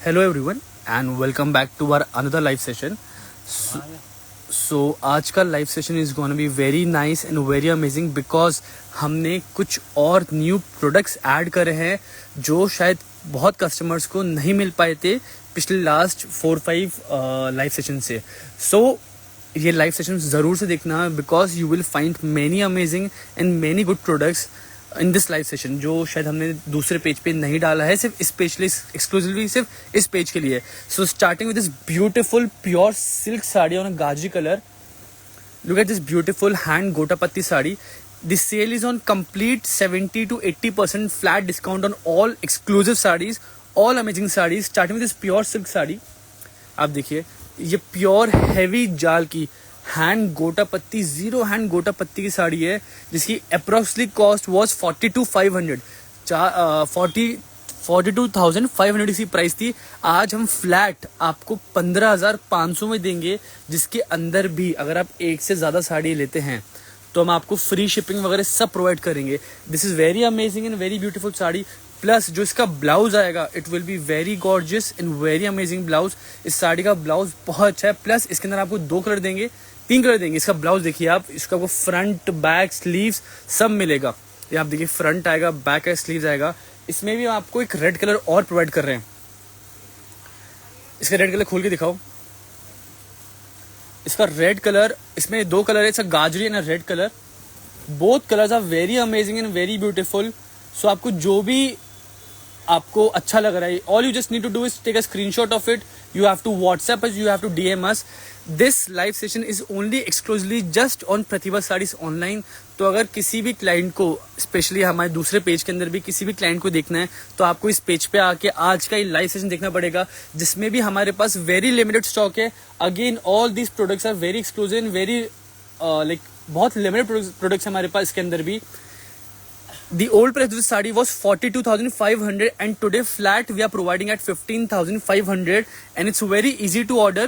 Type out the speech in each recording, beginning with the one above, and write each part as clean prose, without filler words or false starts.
Hello everyone and welcome back to our another live session. So आज का live session is gonna be very nice and very amazing because हमने कुछ और new products add करे हैं जो शायद बहुत कस्टमर्स को नहीं मिल पाए थे पिछले लास्ट 4-5 लाइव सेशन से. सो ये लाइव सेशन ज़रूर से देखना because you will find many amazing and many good products in this live session जो शायद हमने दूसरे पेज पे नहीं डाला है, सिर्फ स्पेशली एक्सक्लूसिवली सिर्फ इस पेज के लिए. So starting with this beautiful pure silk sari on गाजी colour. Look at this beautiful hand gota patti sari. This sale is on complete 70 to 80% flat discount on all exclusive saris, all amazing saris. Starting with this pure silk sari. आप देखिए ये pure heavy जाल की hand gota पत्ती, zero hand gota पत्ती की साड़ी है जिसकी अप्रोक्सली कॉस्ट वॉज 42,500 42,500 इसकी प्राइस थी. आज हम फ्लैट आपको 15,500 में देंगे, जिसके अंदर भी अगर आप एक से ज़्यादा साड़ी लेते हैं तो हम आपको फ्री शिपिंग वगैरह सब प्रोवाइड करेंगे. This is very amazing and very beautiful sari. Plus जो इसका ब्लाउज आएगा it will be very gorgeous and very amazing blouse. इस साड़ी का ब्लाउज बहुत अच्छा है. प्लस इसके अंदर आपको 2 कलर देंगे, 3 कलर देंगे. इसका ब्लाउज देखिए आप, इसका आपको फ्रंट बैक स्लीव्स सब मिलेगा. ये आप देखिए फ्रंट आएगा, बैक का स्लीव्स आएगा. इसमें भी आपको एक रेड कलर और प्रोवाइड कर रहे हैं. इसका रेड कलर खोल के दिखाओ. इसका रेड कलर, इसमें 2 कलर है, इसका गाजरी and red colour. Both colours are very amazing and very beautiful. So आपको जो भी आपको अच्छा लग रहा है, all you just need to do is take a screenshot of it. You have to WhatsApp us, you have to DM us. This live session is only exclusively just on Pratibha sarees online. तो अगर किसी भी client को, specially हमारे दूसरे page के अंदर भी किसी भी क्लाइंट को देखना है तो आपको इस पेज पे आके आज का ये लाइव सेशन देखना पड़ेगा, जिसमें भी हमारे पास वेरी लिमिटेड स्टॉक है. Again all these products are very exclusive and very like बहुत लिमिटेड प्रोडक्ट्स हमारे पास इसके अंदर भी. The old price of this saree was 42,500 and today flat we are providing at 15,500 and it's very easy to order.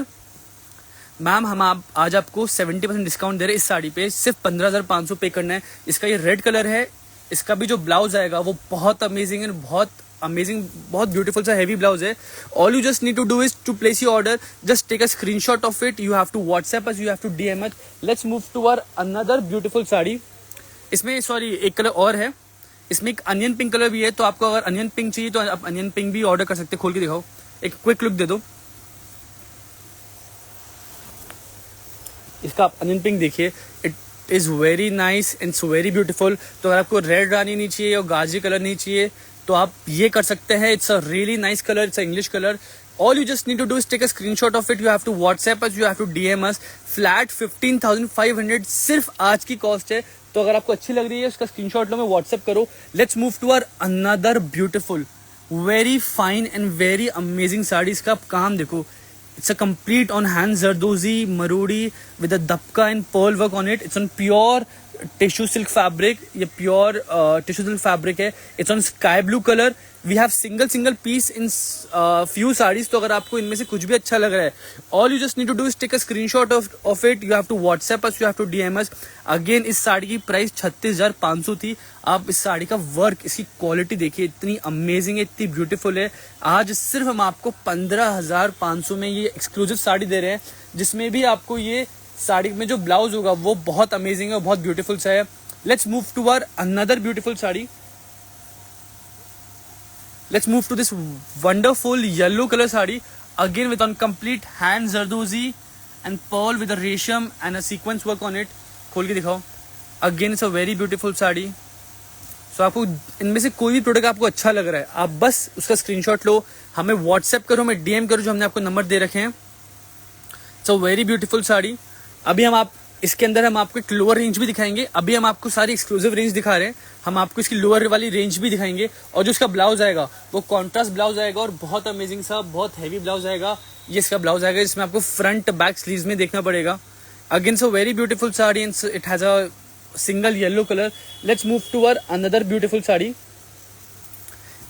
Ma'am हम आज आपको 70% discount दे रहे हैं इस साड़ी पे. सिर्फ 15,500 पे करना है. इसका ये रेड कलर है. इसका भी जो ब्लाउज आएगा वो बहुत अमेजिंग है, बहुत ब्यूटीफुल सा हैवी ब्लाउज है. All you just need to do is to place your order. Just take a screenshot of it. You have to WhatsApp us, you have to DM us. Let's move to our another beautiful sari. इसमें sorry एक colour और है. इसमें एक onion pink colour भी है. तो आपको अगर अनियन पिंक चाहिए तो आप अनियन पिंक भी ऑर्डर कर सकते हैं. खोल के दिखाओ, एक क्विक लुक दे दो. इसका आप अनियन पिंक देखिए, it is very nice and it's very beautiful. तो अगर आपको रेड रानी नहीं चाहिए और गाजी कलर नहीं चाहिए तो आप ये कर सकते हैं. It's a really nice colour, it's a English colour. All you just need to do is take a screenshot of it. You have to WhatsApp us, you have to DM us. Flat 15,500 सिर्फ आज की cost है. तो अगर आपको अच्छी लग रही है उसका स्क्रीनशॉट लो, मैं व्हाट्सएप करो. Let's move to our another beautiful very fine and very amazing sari. इसका आप काम देखो. It's a complete on hand zardozi marodi with a dabka and pearl work on it. It's on pure tissue silk fabric. ये pure tissue silk fabric है. It's on sky blue colour. We have single piece in few sarees. तो अगर आपको इनमें से कुछ भी अच्छा लग रहा है, all you just need to do is take a screenshot of it. You have to WhatsApp us, you have to DM us. Again इस साड़ी की प्राइस 36,500 थी. आप इस साड़ी का वर्क, इसकी क्वालिटी देखिए, इतनी अमेजिंग है, इतनी ब्यूटीफुल है. आज सिर्फ हम आपको 15,500 में ये एक्सक्लूसिव साड़ी दे रहे हैं, जिसमें भी आपको ये साड़ी में जो ब्लाउज होगा वो बहुत अमेजिंग है, बहुत ब्यूटीफुल सा है. Let's move to our another beautiful sari. Let's move to this wonderful yellow color sari, again with on complete hand zardozi and pearl with a resham and a sequence work on it. खोल के दिखाओ. Again it's a very beautiful sari. So आपको इनमें से कोई भी product आपको अच्छा लग रहा है, आप बस उसका स्क्रीनशॉट लो, हमें व्हाट्सएप करो, हमें डीएम करो, जो हमने आपको नंबर दे रखे हैं. It's a very beautiful sari. अभी इसके अंदर हम आपको एक लोअर रेंज भी दिखाएंगे. अभी हम आपको सारी एक्सक्लूसिव रेंज दिखा रहे हैं. हम आपको इसकी लोअर वाली रेंज भी दिखाएंगे. और जो इसका ब्लाउज आएगा वो कॉन्ट्रास्ट ब्लाउज आएगा और बहुत अमेजिंग सा, बहुत हैवी ब्लाउज आएगा. ये इसका ब्लाउज आएगा जिसमें आपको फ्रंट बैक स्लीव्स में देखना पड़ेगा. Again so very beautiful sari and it has a single yellow colour. Let's move to our another beautiful sari.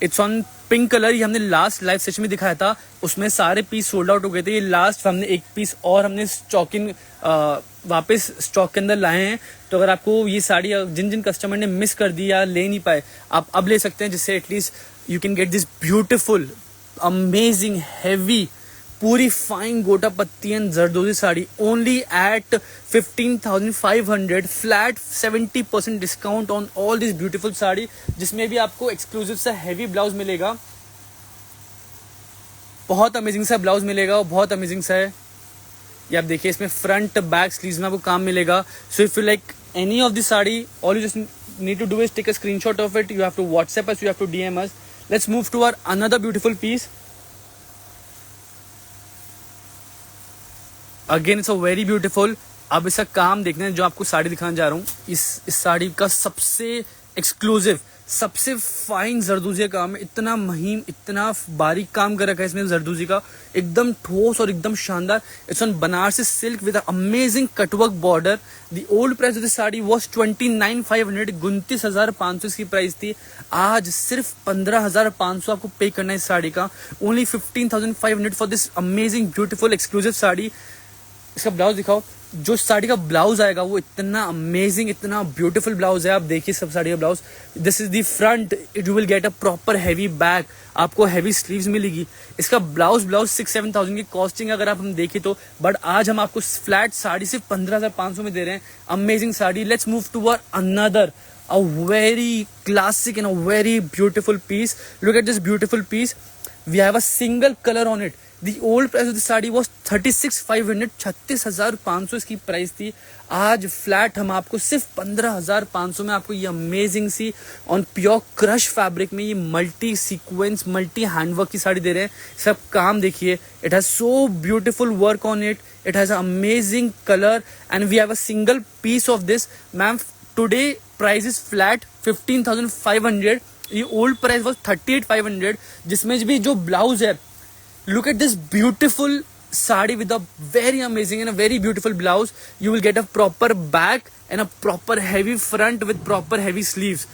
It's on pink colour. ये हमने लास्ट लाइव सेशन में दिखाया था, उसमें सारे पीस सोल्ड आउट हो गए थे. ये लास्ट हमने एक पीस और हमने वापस स्टॉक के अंदर लाए हैं. तो अगर आपको ये साड़ी जिन कस्टमर ने मिस कर दी या ले नहीं पाए, आप अब ले सकते हैं, जिससे at least you can get this beautiful amazing heavy पूरी fine gota patti and zardozi sari only at 15,500 flat 70% discount on all this beautiful sari, जिसमें भी आपको एक्सक्लूसिव सा हैवी ब्लाउज मिलेगा। बहुत अमेजिंग सा ब्लाउज मिलेगा और बहुत अमेजिंग सा है। ये आप देखिए, इसमें फ्रंट बैक स्लीव्स में आपको काम मिलेगा। So if you like any of this sari, all you just need to do is take a screenshot of it, you have to WhatsApp us, you have to DM us. Let's move to our another beautiful piece. Again it's a very beautiful. अब इसका काम देखना है जो आपको साड़ी दिखाने जा रहा हूँ। इस साड़ी का सबसे एक्सक्लूसिव, सबसे फाइन जरदोजी काम है। इतना महीन, इतना बारीक काम कर रखा है इसमें जरदोजी का, एकदम ठोस और एकदम शानदार। It's on Banarasi silk with amazing cutwork border. The old price of this sari was 29,500, 29,500 इसकी प्राइस थी। आज सिर्फ 15,500 आपको पे करना है इस साड़ी का। Only 15,500 for this amazing beautiful exclusive sari. इसका ब्लाउज दिखाओ। जो साड़ी का ब्लाउज आएगा वो इतना अमेजिंग, इतना ब्यूटीफुल ब्लाउज है। आप देखिए सब साड़ी का blouse. This is the front, it will get a proper heavy back, आपको हैवी स्लीव्स मिलेगी। इसका ब्लाउज 6-7,000 की कॉस्टिंग अगर आप हम देखें तो, बट आज हम आपको फ्लैट साड़ी सिर्फ 15,500 में दे रहे हैं। Amazing sari. Let's move to another a very classic and a very beautiful piece. Look at this beautiful piece. We have a single color on it. The old price of the sari was 36,500, 36,500 इसकी price थी। आज flat हम आपको सिर्फ 15,500 में आपको ये amazing सी ऑन प्योर क्रश फैब्रिक में ये मल्टी सीक्वेंस, मल्टी हैंडवर्क की साड़ी दे रहे हैं। सब काम देखिए, it has so beautiful work on it, it has amazing colour and we have a single piece of this. Ma'am today price is flat 15,500, ये ओल्ड प्राइस वॉज 38,500, जिसमें भी जो ब्लाउज है, look at this beautiful sari with a very amazing and a very beautiful blouse. You will get a proper back and a proper heavy front with proper heavy sleeves.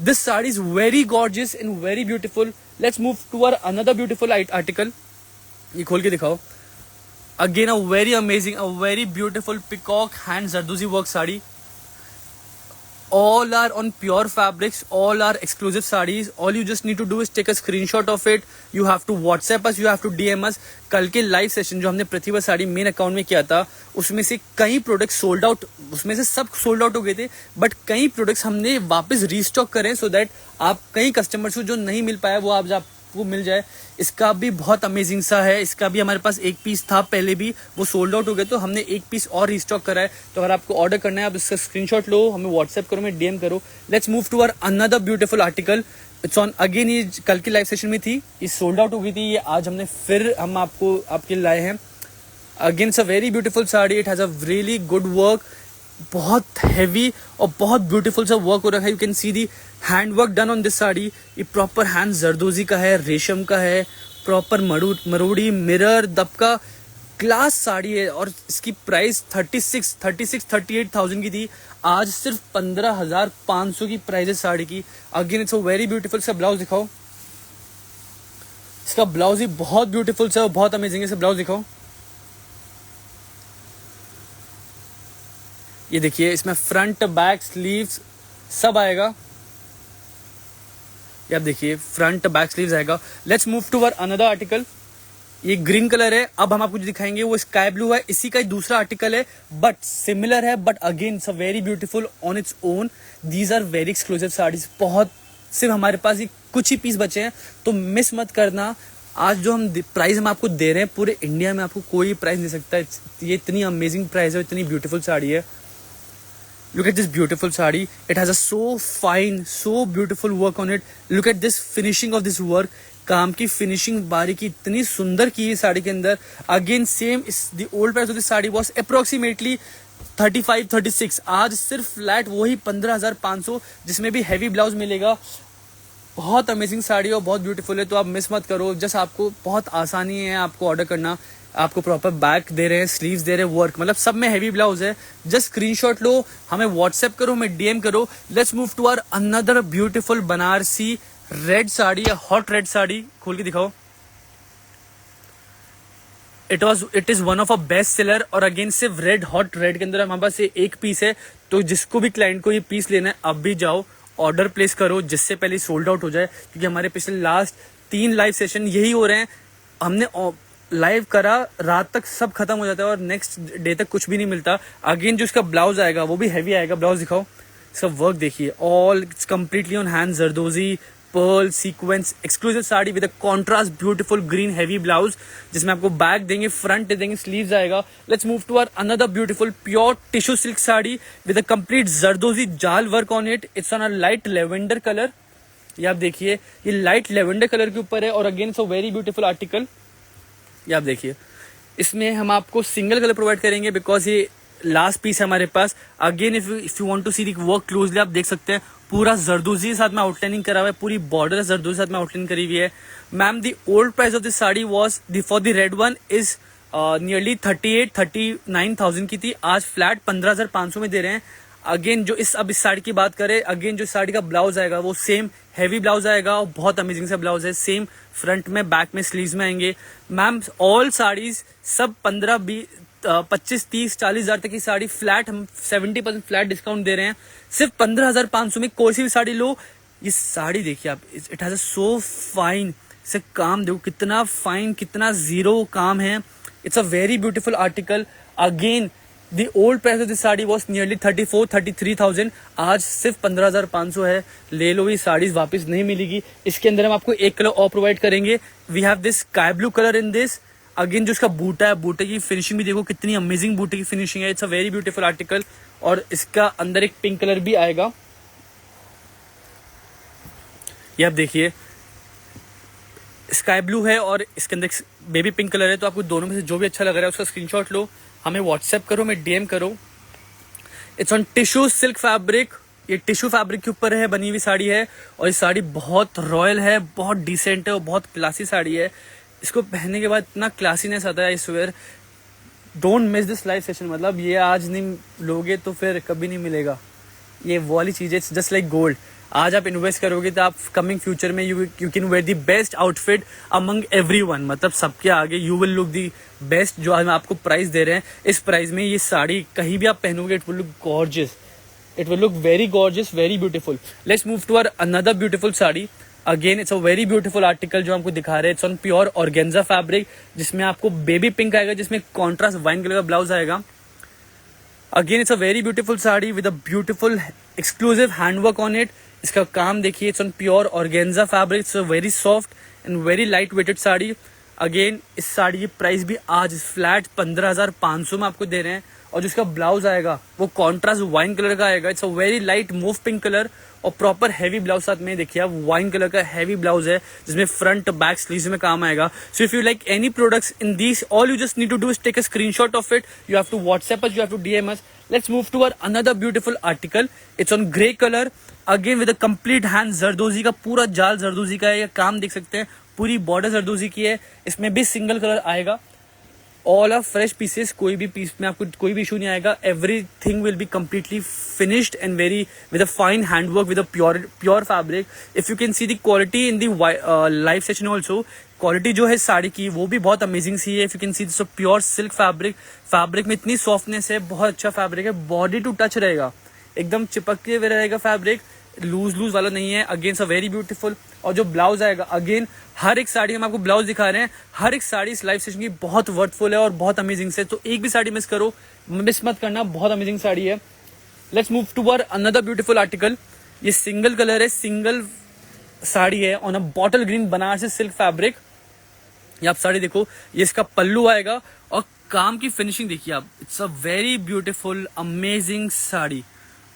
This sari is very gorgeous and very beautiful. Let's move to our another beautiful article. ये खोल के दिखाओ। Again a very amazing, a very beautiful peacock hand zardozi work sari. All are on pure fabrics, all are exclusive sarees. All you just need to do is take a screenshot of it. You have to WhatsApp us, you have to DM us. कल के live session जो हमने प्रतिभा sari main account में किया था, उसमें से कई प्रोडक्ट सोल्ड आउट, उसमें से सब सोल्ड आउट हो गए थे, बट कई प्रोडक्ट्स हमने वापस रीस्टॉक करें सो दैट आप कई कस्टमर्स को जो नहीं मिल पाया वो आप आपको मिल जाए। इसका भी बहुत अमेजिंग सा है। इसका भी हमारे पास एक पीस था पहले भी, वो सोल्ड आउट हो गया, तो हमने एक पीस और रिस्टॉक करा है। तो अगर आपको ऑर्डर करना है आप इसका स्क्रीनशॉट लो, हमें व्हाट्सएप करो, हमें डीएम करो। Let's move to our another beautiful article. It's on again, ये कल की लाइव सेशन में थी, ये सोल्ड आउट हो गई थी, ये आज हमने फिर हम आपको आपके लाए हैं। Again it's a very beautiful sari, it has a really good work, बहुत हैवी और बहुत ब्यूटीफुल सा वर्क हो रखा है। You can see the hand work done on this sari. ये प्रॉपर हैंड जरदोजी का है, रेशम का है, प्रॉपर मरोड़ी मिरर दबका क्लास साड़ी है। और इसकी प्राइस 38,000 की थी, आज सिर्फ 15,500 की प्राइस है साड़ी की। Again it's a very beautiful सा ब्लाउज दिखाओ। इसका ब्लाउज ही बहुत ब्यूटीफुल सा, बहुत अमेजिंग है। ब्लाउज दिखाओ। ये देखिए, इसमें फ्रंट बैक स्लीव्स सब आएगा। ये आप देखिए, फ्रंट बैक स्लीव्स आएगा। Let's move to another article. ये ग्रीन कलर है। अब हम आपको जो दिखाएंगे वो स्काई ब्लू है। इसी का दूसरा आर्टिकल है, बट सिमिलर है, but again it's a very beautiful on its own. These are very exclusive saris. बहुत सिर्फ हमारे पास ये कुछ ही पीस बचे हैं, तो मिस मत करना। आज जो हम प्राइस हम आपको दे रहे हैं, पूरे इंडिया में आपको कोई प्राइस नहीं सकता। ये इतनी अमेजिंग प्राइस है, इतनी ब्यूटीफुल साड़ी है। Look at this beautiful sari. It has a so fine, so beautiful work on it. Look at this finishing of this work. काम की फिनिशिंग बारीकी इतनी सुंदर की है साड़ी के अंदर। Again same, the old price of this sari was approximately 35-36. आज सिर्फ फ्लैट वही 15,500, जिसमें भी हैवी ब्लाउज मिलेगा। बहुत अमेजिंग साड़ी और बहुत ब्यूटीफुल है, तो आप मिस मत करो। जस्ट आपको बहुत आसानी है आपको ऑर्डर करना। आपको प्रॉपर बैक दे रहे हैं, स्लीव्स दे रहे हैं, वर्क मतलब सब में हैवी ब्लाउज है। जस्ट स्क्रीनशॉट लो, हमें व्हाट्सएप करो, हमें डीएम करो। Let's move to our another beautiful Banarasi red sari या हॉट रेड साड़ी। खोल के दिखाओ। It is one of a best seller. और अगेन सिर्फ रेड, हॉट रेड के अंदर हमारे पास एक पीस है, तो जिसको भी क्लाइंट को ये पीस लेना है अब भी जाओ, ऑर्डर प्लेस करो, जिससे पहले सोल्ड आउट हो जाए, क्योंकि हमारे पिछले लास्ट 3 लाइव सेशन यही हो रहे हैं। हमने लाइव करा, रात तक सब खत्म हो जाता है और नेक्स्ट डे तक कुछ भी नहीं मिलता। अगेन जो इसका ब्लाउज आएगा वो भी हैवी आएगा। ब्लाउज दिखाओ, इसका वर्क देखिए, all it's completely on hand, zardozi pearl sequence exclusive sari with a contrast beautiful green heavy blouse, जिसमें आपको बैक देंगे, फ्रंट देंगे, स्लीव्स आएगा। Let's move to our another beautiful pure tissue silk sari with a complete zardozi jaal work on it. It's on a light lavender colour. ये आप देखिए, ये light lavender colour के ऊपर है और again it's a very beautiful article. ये आप देखिए, इसमें हम आपको सिंगल कलर प्रोवाइड करेंगे बिकॉज ये लास्ट पीस है हमारे पास। Again if you want to see the work closely, आप देख सकते हैं पूरा जरदोजी के साथ में आउटलाइनिंग करा हुआ है, पूरी बॉर्डर जरदोजी के साथ में आउटलाइनिंग करी हुई है। Ma'am the old price of this sari was for the red one is nearly 39,000 की थी, आज फ्लैट 15,500 में दे रहे हैं। अगेन जो इस साड़ी की बात करें, अगेन जो साड़ी का ब्लाउज आएगा वो सेम हैवी ब्लाउज आएगा और बहुत अमेजिंग सा ब्लाउज है। सेम फ्रंट में, बैक में, स्लीव्स में आएंगे। मैम ऑल साड़ीज सब 15, 20, 25, 30, 40 हजार तक की साड़ी फ्लैट हम 70% फ्लैट डिस्काउंट दे रहे हैं। सिर्फ 15,500 में कोई सी भी साड़ी लो। ये साड़ी देखिए आप, it has a so fine, इसे काम देखो कितना फाइन, कितना जीरो काम है। It's a very beautiful article. Again the old price of this sari was nearly 34,000-33,000, आज सिर्फ 15,500 है। ले लो, ये साड़ीज वापस नहीं मिलेगी। इसके अंदर हम आपको एक कलर और प्रोवाइड करेंगे। We have this sky blue colour in this. Again जो इसका बूटा है, बूटे की फिनिशिंग भी देखो कितनी अमेजिंग बूटे की फिनिशिंग है। It's a very beautiful article. और इसका अंदर एक पिंक कलर भी आएगा, ये आप देखिए, स्काई ब्लू है और इसके अंदर बेबी पिंक कलर है। तो आपको दोनों में से जो भी अच्छा लग रहा है उसका स्क्रीनशॉट लो, हमें व्हाट्सएप करो, हमें डीएम करो। It's on tissue silk fabric. ये टिश्यू फैब्रिक के ऊपर है बनी हुई साड़ी है और ये साड़ी बहुत रॉयल है, बहुत डिसेंट है और बहुत क्लासी साड़ी है। इसको पहनने के बाद इतना क्लासीनेस आता है, I swear don't miss this live session. मतलब ये आज नहीं लोगे तो फिर कभी नहीं मिलेगा। ये वो वाली चीज है, इट्स जस्ट लाइक गोल्ड। आज आप इन्वेस्ट करोगे तो आप कमिंग फ्यूचर में you can wear the best outfit among everyone, मतलब सबके आगे you will look the best. जो हम आपको प्राइस दे रहे हैं, इस प्राइस में ये साड़ी कहीं भी आप पहनोगे it will look gorgeous, it will look very gorgeous, very beautiful. Let's move to our another beautiful sari. Again it's a very beautiful article जो हमको दिखा रहे हैं। It's on pure organza fabric, जिसमें आपको बेबी पिंक आएगा, जिसमें कॉन्ट्रास्ट वाइन कलर का ब्लाउज आएगा। Again it's a very beautiful sari with a beautiful exclusive handwork on it. इसका काम देखिए, it's on pure organza fabric, it's a very soft and very light weighted sari. Again इस साड़ी की price भी आज flat 15,500 में आपको दे रहे हैं। और जो इसका ब्लाउज आएगा वो कॉन्ट्रास्ट वाइन कलर का आएगा। It's a very light mauve pink colour और प्रॉपर हैवी ब्लाउज साथ में देखिए आप, वाइन कलर का हैवी ब्लाउज है जिसमें फ्रंट बैक स्लीव्स में काम आएगा। So if you like any products in this, all you just need to do is take a screenshot of it. You have to WhatsApp us, you have to DM us. Let's move to another beautiful article. It's on grey colour, again with a complete hand zardozi का, पूरा जाल जरदोजी का है। ये काम देख सकते हैं, पूरी बॉर्डर जरदोजी की है। इसमें भी सिंगल कलर आएगा। ऑल आर फ्रेश पीसेस, कोई भी पीस में आपको कोई भी इशू नहीं आएगा। Everything will be completely finished and very with a fine handwork with a pure fabric. If you can see the quality in the live session also, quality जो है साड़ी की वो भी बहुत अमेजिंग सी है। If you can see this pure silk fabric, fabric में इतनी softness है, बहुत अच्छा फैब्रिक है, बॉडी टू टच रहेगा, एकदम चिपक के हुए रहेगा फैब्रिक, लूज वाला नहीं है। Again a very beautiful. और जो ब्लाउज आएगा, अगेन हर एक साड़ी हम आपको ब्लाउज दिखा रहे हैं, हर एक साड़ी इस लाइव सेशन की बहुत वर्थफुल है और बहुत अमेजिंग से। तो एक भी साड़ी मिस मत करना, बहुत अमेजिंग साड़ी है। Let's move to another beautiful article. ये सिंगल कलर है, सिंगल साड़ी है on a bottle green Banarasi silk fabric. ये आप साड़ी देखो, ये इसका पल्लू आएगा और काम की फिनिशिंग देखिए आप, it's a very beautiful amazing sari.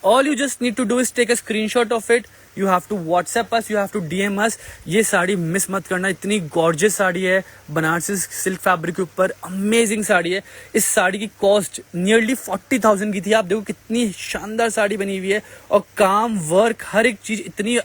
All you just need to do is take a screenshot of it. You have to WhatsApp us, you have to DM us. ये साड़ी मिस मत करना, इतनी गॉर्जियस साड़ी है, बनारसी सिल्क फैब्रिक के ऊपर amazing sari है। इस साड़ी की कॉस्ट नियरली 40,000 की थी। आप देखो कितनी शानदार साड़ी बनी हुई है और काम, वर्क, हर एक चीज इतनी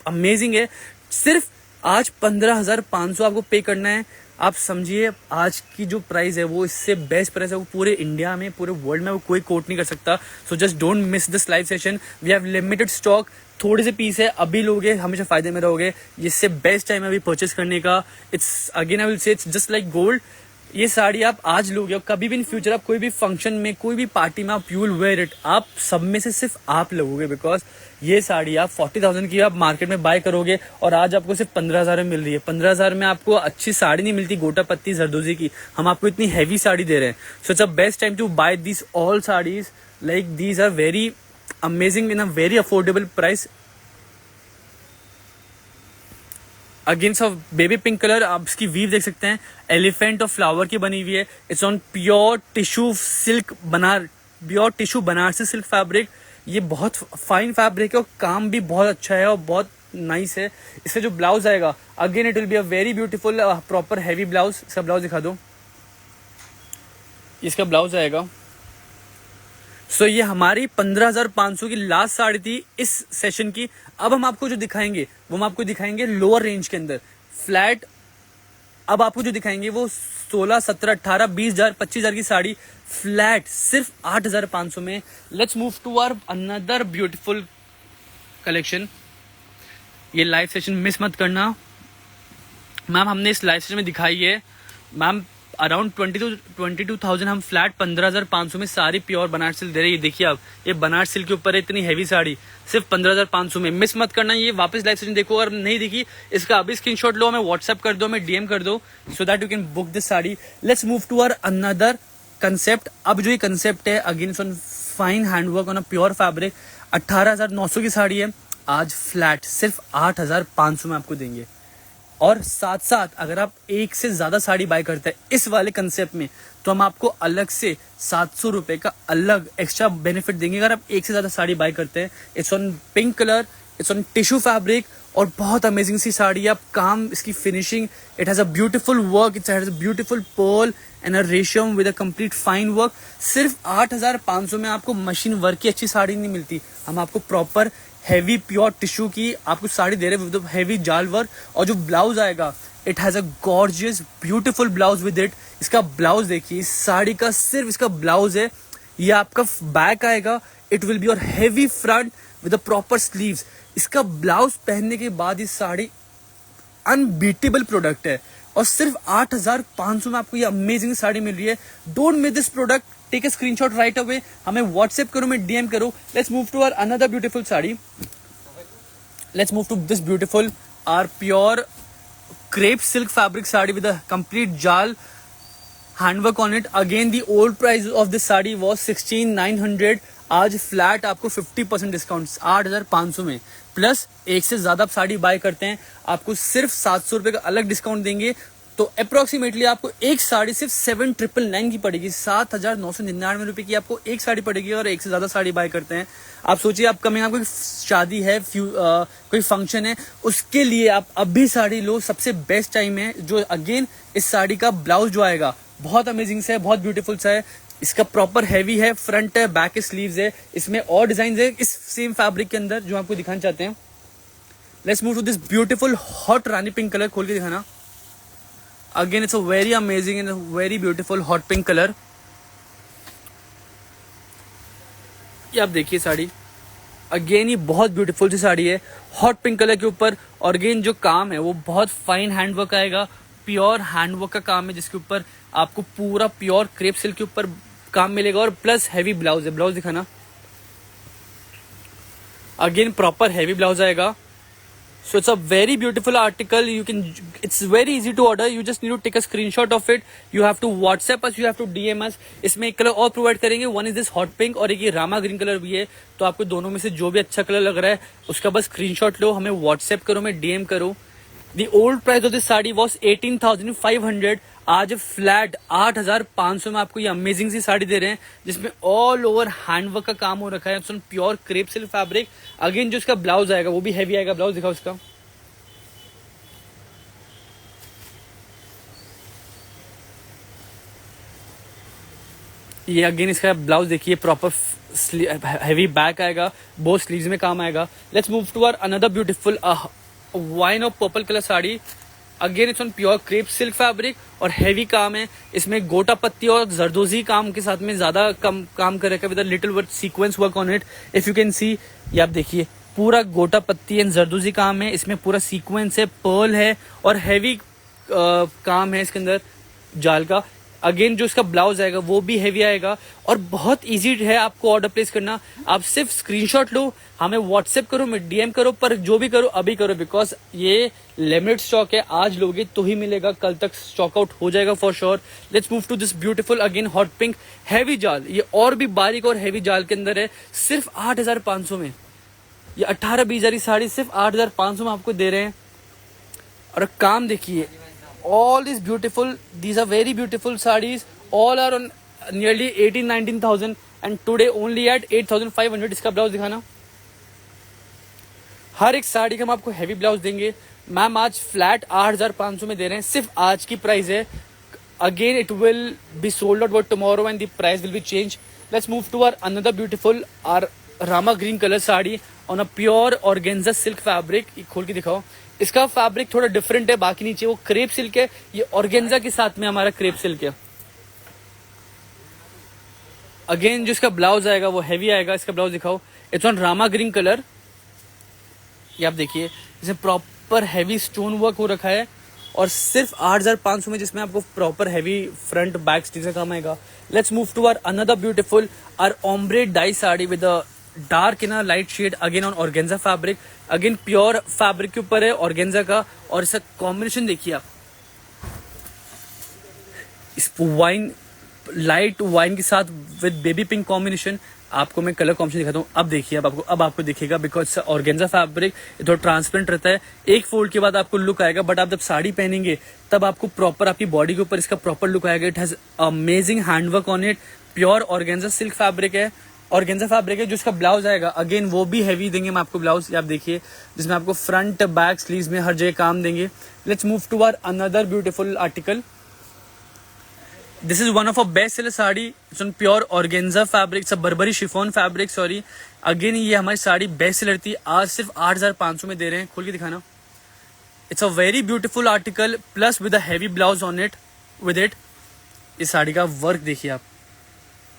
अमेजिंग है। सिर्फ आज 15,500 आपको पे करना है। आप समझिए, आज की जो प्राइस है वो इससे बेस्ट प्राइस है, वो पूरे इंडिया में, पूरे वर्ल्ड में वो कोई कोट नहीं कर सकता। So just don't miss this live session. We have limited stock, थोड़े से पीस है, अभी लोगे हमेशा फायदे में रहोगे। इससे बेस्ट टाइम है अभी परचेस करने का। It's again I will say it's just like gold. ये साड़ी आप आज लोगे और कभी भी इन फ्यूचर आप कोई भी फंक्शन में, कोई भी पार्टी में आप यू विल वेयर इट। आप सब में से सिर्फ आप लोगोगे, बिकॉज ये साड़ी आप 40,000 की आप मार्केट में बाय करोगे और आज आपको सिर्फ 15,000 में मिल रही है। 15,000 में आपको अच्छी साड़ी नहीं मिलती गोटा पत्ती जरदोजी की, हम आपको इतनी हैवी साड़ी दे रहे हैं। So it's a best time to buy this all saris, like these are very amazing in a very affordable price. Against of baby pink colour, आप इसकी वीव देख सकते हैं, एलिफेंट और फ्लावर की बनी हुई है। It's on pure tissue silk pure tissue Banarasi silk fabric. ये बहुत फाइन फैब्रिक है और काम भी बहुत अच्छा है और बहुत नाइस है। इसका जो ब्लाउज आएगा, again it will be a very beautiful proper heavy blouse. इसका ब्लाउज दिखा दो, इसका ब्लाउज आएगा। सो ये हमारी 15,500 की लास्ट साड़ी थी इस सेशन की। अब हम आपको जो दिखाएंगे वो हम आपको दिखाएंगे लोअर रेंज के अंदर फ्लैट। अब आपको जो दिखाएंगे वो 16, 17, 18, 20,000, 25,000 की साड़ी फ्लैट सिर्फ 8,500 में। Let's move to our another beautiful collection. ये लाइव सेशन मिस मत करना मैम। हमने इस लाइव सेशन में दिखाई है मैम अराउंड 22,000 हम फ्लैट 15,500 में सारी प्योर बनारस सिल्क दे रहे हैं। ये देखिए आप, ये बनारस सिल्क के ऊपर है इतनी हैवी साड़ी सिर्फ 15,500 में। मिस मत करना, ये वापस लाइव सेशन देखो। अगर नहीं दिखी इसका अभी स्क्रीनशॉट लो, हमें व्हाट्सएप कर दो, हमें डीएम कर दो, so that you can book this sari. Let's move to our another concept. अब जो ये कंसेप्ट है again on fine handwork on a pure fabric, 18,900 की साड़ी है, आज फ्लैट सिर्फ 8,500 में आपको देंगे। और साथ साथ अगर आप एक से ज्यादा साड़ी बाय करते हैं इस वाले कंसेप्ट में, तो हम आपको अलग से 700 रुपए का अलग एक्स्ट्रा बेनिफिट देंगे अगर आप एक से ज्यादा साड़ी बाय करते हैं। It's on pink colour, it's on tissue fabric और बहुत अमेजिंग सी साड़ी। आप काम इसकी finishing, it has a beautiful work, it has a beautiful pearl and a resham with a complete fine work. सिर्फ 8,500 में आपको मशीन वर्क की अच्छी साड़ी नहीं मिलती। हम आपको प्रॉपर हैवी प्योर टिश्यू की आपको साड़ी दे रहे हैं विद हैवी जाल वर्क। और जो ब्लाउज आएगा, it has a gorgeous beautiful blouse with it. इसका ब्लाउज देखिए, इस साड़ी का सिर्फ इसका ब्लाउज है। ये आपका बैक आएगा, it will be your heavy front with a proper sleeves. इसका ब्लाउज पहनने के बाद ये साड़ी अनबीटेबल प्रोडक्ट है और सिर्फ 8,500 में आपको ये अमेजिंग साड़ी मिल रही है। Don't miss this product, take a screenshot right away, हमें व्हाट्सएप करो, मैं डीएम करो। Let's move to our another beautiful sari. Let's move to this beautiful our pure crepe silk fabric sari with a complete jaal handwork on it. Again the old price of this sari was 16,900। आज flat आपको 50% discount 8,500 में, plus एक से ज्यादा आप sari buy करते हैं आपको सिर्फ 700 रुपए का अलग डिस्काउंट देंगे। तो अप्रोक्सीमेटली आपको एक साड़ी सिर्फ 7,999 की पड़ेगी। 7,999 रुपए की आपको एक साड़ी पड़ेगी और एक से ज्यादा साड़ी बाय करते हैं। आप सोचिए, आप कमिंग आपको शादी है, कोई फंक्शन है, उसके लिए आप अभी साड़ी लो, सबसे बेस्ट टाइम है। जो अगेन इस साड़ी का ब्लाउज जो आएगा बहुत अमेजिंग सा है, बहुत ब्यूटीफुल सा है। इसका प्रॉपर हैवी है, फ्रंट है, बैक स्लीव्स है, इसमें और डिजाइन है इस सेम फैब्रिक के अंदर जो आपको दिखाना चाहते हैं। Let's move to this beautiful hot rani pink colour. खोल के दिखाना। Again it's a very amazing and very beautiful hot pink colour. ये आप देखिए साड़ी, अगेन ये बहुत ब्यूटीफुल सी साड़ी है हॉट पिंक कलर के ऊपर। और अगेन जो काम है वो बहुत फाइन हैंडवर्क आएगा, प्योर हैंडवर्क का काम है, जिसके ऊपर आपको पूरा प्योर क्रेप सिल्क के ऊपर काम मिलेगा और प्लस हैवी ब्लाउज है। ब्लाउज दिखाना। अगेन प्रॉपर हैवी ब्लाउज आएगा। So it's a very beautiful article. It's very easy to order. You just need to take a screenshot of it. You have to WhatsApp us. You have to DM us. इसमें एक colour और provide करेंगे. One is this hot pink और एक ये Rama green colour भी है. तो आपको दोनों में से जो भी अच्छा कलर लग रहा है उसका बस स्क्रीनशॉट लो, हमें WhatsApp करो, हमें DM करो. The old price of this sari was 18,500. आज फ्लैट 8,500 में आपको ये अमेजिंग सी साड़ी दे रहे हैं, जिसमें ऑल ओवर हैंडवर्क का काम हो रखा है, pure crepe silk fabric. Again जो इसका ब्लाउज आएगा वो भी हैवी आएगा. ब्लाउज दिखाओ इसका. ये अगेन इसका ब्लाउज देखिए, प्रॉपर हैवी बैक आएगा, बोथ स्लीव्स में काम आएगा. Let's move to our another beautiful wine और purple colour sari. Again it's on pure crepe silk fabric और हैवी काम है. इसमें गोटा पत्ती और जरदोजी काम के साथ में ज्यादा काम कर रखा है with little work sequence work on it. If you can see, ये आप देखिए पूरा गोटा पत्ती एंड जरदोजी काम है. इसमें पूरा सीक्वेंस है, पर्ल है और हैवी काम है इसके अंदर जाल का. अगेन जो इसका ब्लाउज आएगा वो भी हैवी आएगा और बहुत इजी है आपको ऑर्डर प्लेस करना। आप सिर्फ स्क्रीनशॉट लो, हमें व्हाट्सएप करो, मैं डीएम करो, पर जो भी करो अभी करो, बिकॉज ये लिमिटेड स्टॉक है। आज लोगे तो ही मिलेगा, कल तक स्टॉक आउट हो जाएगा for sure. Let's move to this beautiful again hot pink heavy jaal. ये और भी बारीक और हैवी जाल के अंदर है, सिर्फ 8,500 में। ये 18-20 हज़ार की साड़ी सिर्फ 8,500 में आपको दे रहे हैं। और काम देखिए, all is beautiful, these are very beautiful sarees, all are on nearly 18-19,000 and today only at 8,500। इसका ब्लाउज दिखाना। हर एक साड़ी का हम आपको हैवी ब्लाउज देंगे। मैम आज फ्लैट 8,500 में दे रहे हैं, सिर्फ आज की प्राइस है। Again it will be sold out but tomorrow and the price will be change. Let's move to our another beautiful are rama green colour sari on a pure organza silk fabric. खोल के दिखाओ, इसका फैब्रिक थोड़ा different है, बाकी नीचे वो crepe silk है, ये ऑर्गेन्जा के साथ में हमारा क्रेप सिल्क है। अगेन जो इसका ब्लाउज आएगा वो हैवी आएगा। इसका ब्लाउज दिखाओ, it's on Rama green colour. ये आप देखिए, इसमें प्रॉपर हैवी स्टोन वर्क हो रखा है और सिर्फ 8,500 में, जिसमें आपको proper heavy front back stitch का काम आएगा। Let's move to our another beautiful are ombre dye sari with dark in a light shade again on organza fabric. Again pure fabric के ऊपर है ऑर्गेन्जा का। और इसका कॉम्बिनेशन देखिए आप, इस वाइन लाइट वाइन के साथ विद बेबी पिंक कॉम्बिनेशन। आपको मैं कलर कॉम्बिनेशन दिखाता हूँ। अब देखिए, अब आपको दिखेगा, बिकॉज ऑर्गेन्जा फैब्रिक थोड़ा ट्रांसपेरेंट रहता है। एक फोल्ड के बाद आपको लुक आएगा, बट आप जब साड़ी पहनेंगे तब आपको प्रॉपर आपकी बॉडी के ऊपर इसका प्रॉपर लुक आएगा। It has amazing handwork on it. Pure organza silk fabric है, ऑर्गेन्जा फैब्रिक है। जो इसका ब्लाउज आएगा अगेन वो भी हैवी देंगे हम आपको ब्लाउज। आप देखिए, जिसमें आपको फ्रंट बैक स्लीव्स में हर जगह काम देंगे। Let's move to our another beautiful article. This is one of a best seller sari, it's on pure organza fabric, Burberry chiffon fabric, sorry. Again ये हमारी साड़ी बेस्ट सेलर थी, आज सिर्फ 8,500 में दे रहे हैं। खोल के दिखाना। It's a very beautiful article plus with a heavy blouse on it with it. इस साड़ी का वर्क देखिए आप,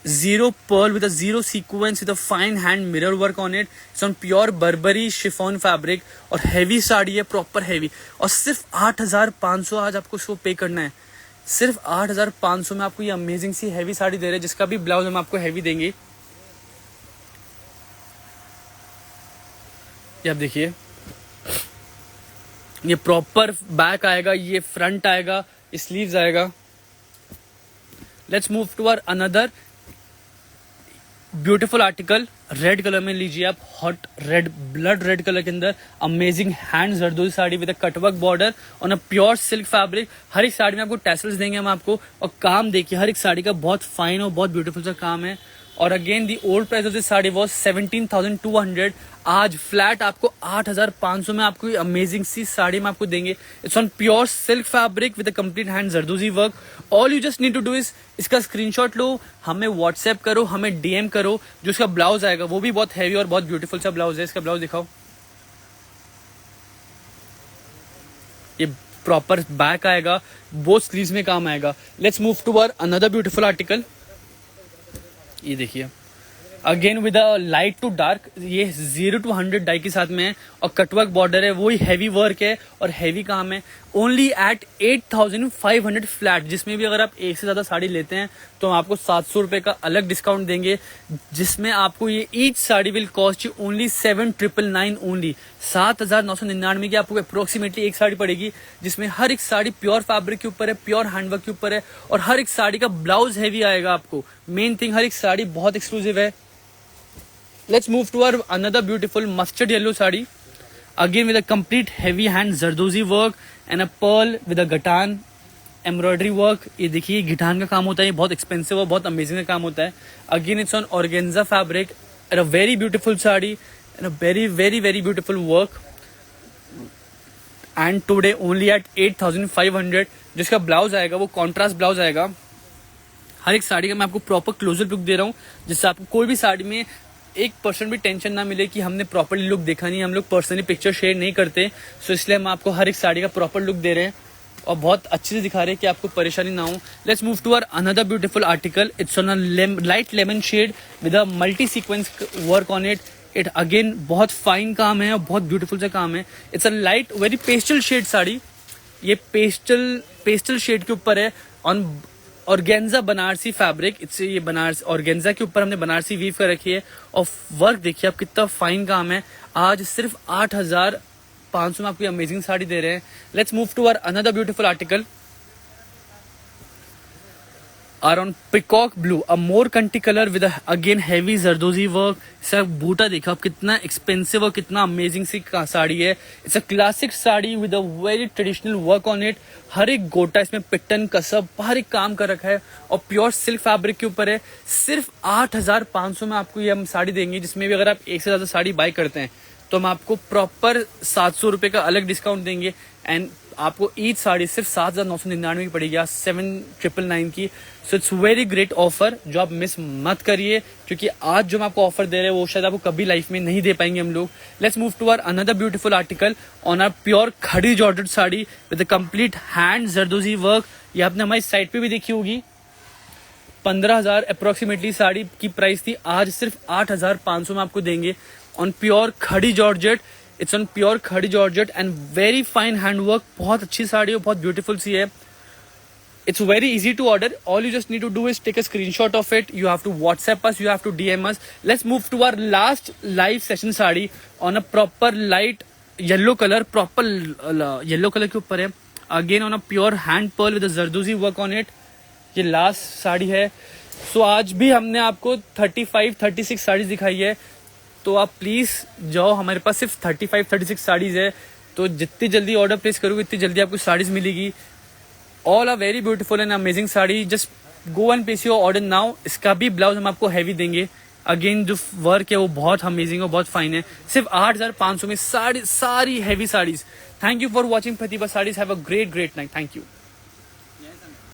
zero pearl with a zero sequence with a fine hand mirror work on it. It's on pure Burberry chiffon fabric और heavy sari है, proper heavy. और सिर्फ 8,500 आज आपको इसको पे करना है। सिर्फ 8,500 में आपको ये अमेजिंग सी हैवी साड़ी दे रहे हैं, जिसका भी ब्लाउज हम आपको हैवी देंगे। ये आप देखिए, ये प्रॉपर बैक आएगा, ये फ्रंट आएगा, स्लीव्स आएगा। Let's move to our another beautiful article. Red colour में लीजिए आप, hot red, blood red colour के अंदर amazing hand zardozi sari with a cutwork border on a pure silk fabric. हर एक साड़ी में आपको टैसल्स देंगे हम आपको। और काम देखिए, हर एक साड़ी का बहुत फाइन और बहुत ब्यूटीफुल सा काम है। और again the old price of this sari was 17,200। आज फ्लैट आपको 8,500 में आपको अमेजिंग सी साड़ी में आपको देंगे। It's on pure silk fabric with complete hand zardozi work. All you just need to do is इसका स्क्रीनशॉट लो, हमें व्हाट्सएप करो, हमें डीएम करो। जो इसका ब्लाउज आएगा वो भी बहुत हैवी और बहुत ब्यूटीफुल सा ब्लाउज है। इसका ब्लाउज दिखाओ, ये प्रॉपर बैक आएगा, बोथ स्लीव्स में काम आएगा। Let's move to our another beautiful article. ये देखिए, again with a light to dark, ये 0 to 100 डाई के साथ में है और कटवर्क बॉर्डर है, वही हैवी वर्क है और हैवी काम है। ओनली एट 8,500 फ्लैट, जिसमें भी अगर आप एक से ज्यादा साड़ी लेते हैं तो हम आपको 700 रुपए का अलग डिस्काउंट देंगे, जिसमें आपको ये each sari will cost you only 7,999 only. 7,999 की आपको अप्रोक्सीमेटली एक साड़ी पड़ेगी, जिसमें हर एक साड़ी प्योर फैब्रिक के ऊपर है, प्योर हैंडवर्क के ऊपर है और हर एक साड़ी का ब्लाउज हैवी आएगा आपको। मेन थिंग, हर एक साड़ी बहुत एक्सक्लूसिव है। Let's move to our another beautiful mustard yellow sari, again with a complete heavy hand zardozi work and a pearl with a gatan embroidery work। ये देखिए, गिटान का काम होता है, ये बहुत एक्सपेंसिव और बहुत अमेजिंग का काम होता है। Again it's on organza fabric and a very beautiful sari and a very very very beautiful work and today only at 8,500। जिसका ब्लाउज आएगा वो कॉन्ट्रास्ट ब्लाउज आएगा। हर एक साड़ी का मैं आपको प्रॉपर क्लोजर लुक दे रहा हूँ, जिससे आपको कोई भी साड़ी में 1% भी टेंशन ना मिले कि हमने प्रॉपरली लुक देखा नहीं। हम लोग पर्सनली पिक्चर शेयर नहीं करते, सो इसलिए हम आपको हर एक साड़ी का प्रॉपर लुक दे रहे हैं और बहुत अच्छे से दिखा रहे हैं कि आपको परेशानी ना हो। Let's move to our another beautiful article. It's on a light lemon shade with a multi sequence work on it. It again बहुत फाइन काम है और बहुत ब्यूटीफुल सा काम है। It's a light very pastel shade sari, ये पेस्टल शेड के ऊपर है ऑन ऑर्गेन्जा बनारसी फैब्रिक, इससे ये बनारस ऑर्गेन्जा के ऊपर हमने बनारसी वीव कर रखी है और वर्क देखिए आप कितना फाइन काम है। आज सिर्फ 8,500 में आपको ये अमेजिंग साड़ी दे रहे हैं। Let's move to our another beautiful article are on peacock blue, a more country color with a again heavy zardozi work। Sir बूटा देखो आप कितना एक्सपेंसिव और कितना अमेजिंग सी साड़ी है। It's a classic sari with a very traditional work on it. हर एक गोटा इसमें पिटन कसब हर एक काम कर रखा है और प्योर सिल्क फैब्रिक के ऊपर है। सिर्फ 8,500 में आपको ये हम साड़ी देंगे, जिसमें भी अगर आप एक से ज्यादा साड़ी बाय करते हैं तो हम आपको प्रॉपर 700 रुपए का अलग डिस्काउंट देंगे एंड आपको ईच साड़ी सिर्फ 7,999 की पड़ेगी, 7,999 की। So it's very great offer जो आप मिस मत करिए, क्योंकि आज जो हम आपको ऑफर दे रहे हैं वो शायद आपको कभी लाइफ में नहीं दे पाएंगे हम लोग। Let's move to our another beautiful article on our pure khaddi georgette sari with a complete hand zardozi work. ये आपने हमारी साइट पे भी देखी होगी। 15,000 अप्रोक्सीमेटली साड़ी की प्राइस थी, आज सिर्फ 8,500 में आपको देंगे on pure khaddi georgette. It's on pure khaddi georgette and very fine handwork. बहुत अच्छी साड़ी है, बहुत ब्यूटीफुल सी है। It's very easy to order. All you just need to do is take a screenshot of it. You have to WhatsApp us. You have to DM us. Let's move to our last live session sari on a proper light yellow color. Proper yellow color के ऊपर है। Again on a pure hand pearl with a zardozi work on it. ये last sari है। So आज भी हमने आपको 35-36 साड़ीज दिखाई है, तो आप प्लीज जाओ, हमारे पास सिर्फ 35-36 साड़ीज है। तो जितनी जल्दी ऑर्डर प्लेस करोगे उतनी जल्दी आपको साड़ीज मिलेगी। All are very beautiful and amazing sari. Just go and place your order now. इसका भी ब्लाउज हम आपको हैवी देंगे। अगेन जो वर्क है वो बहुत अमेजिंग और बहुत फाइन है। सिर्फ 8,500 में सारी heavy saris. Thank you for watching Pratibha saris. Have a great night. Thank you.